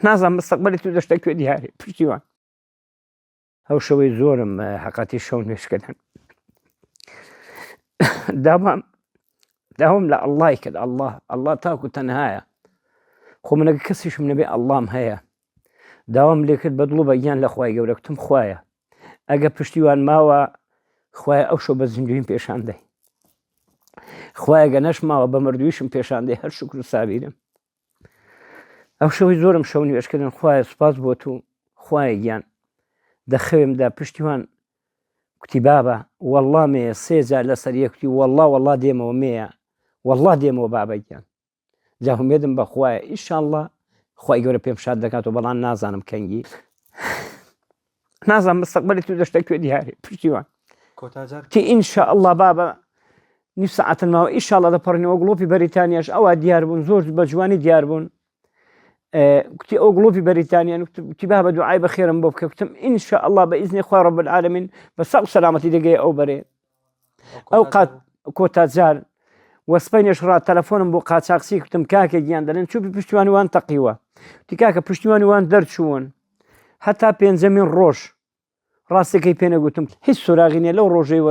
نازانم مستەقبەلی تو دەشتە کوێ دیارێ پشتیوان ئەو شەوەی زۆرم حەقەتی شەو نوێشکردن داوام لە ئەڵڵای کرد ئەڵڵا تاکو تەنهایە خۆ من ئەگە کەسیشم نەبێ ئەڵڵام هەیە داوام لێ کرد بە دڵ و بەگیان لە خوای گەورە کتم خوایە ئەگە پشتیوان ماوە خوایە ئەو شەو بە زیندویم پێشان دەی خوایە گە نەشماوە بە مردویشم پێشان دەی هەر شکر و سابیرم ئەو شەوەی زۆرم شەو نوێشکردن خوایە سوپاس بۆ تو خوایە گیان دەخەوێمدا پشتیوان کوتی بابە وەڵڵا مێیە سێ جار لەسەر یەکوتی وەڵڵا دێمەوە مێیە وەڵڵا دێمەوە بابەگیان جا هومێدم بە خوایە ئیشاڵڵا خوای گەورە پێم شاد دەکاتەوە بەڵام نازانم کەنگی نازانم مستەقبەلی تو دەشتە کوێ دیارێ پشتیوان تی ئینشاءڵڵا بابە نیو سەعاتن ماوە ئیشاڵڵا دەپەڕینەوە گڵۆپی بەریتانیاش ئەوە دیار بوون زۆر بە جوانی دیار بوون کوتی ئەو گڵۆپی بەریتانیان کوتی بابە دوعای بەخێرم بۆ بکە کتم ئینشاءڵڵا بە ئیزنی خوای ڕەب العالەمین بە سەق و سەلامەتی دەگەیە ئەو بەرێ ئەو قات کۆتاجار وەسپەینێش ڕات تەلەفۆنم بۆ قاچاقچی کتم کاکە گیان دەڵێن چووبی پشتیوانی وان تەقیوە وتی کاکە پشتیوانی وان دەرچوون هەتا پێنجەمین ڕۆژ ڕاستەکەی پێ نەگوتم هیچ سوراغی نییە لەو ڕۆژەی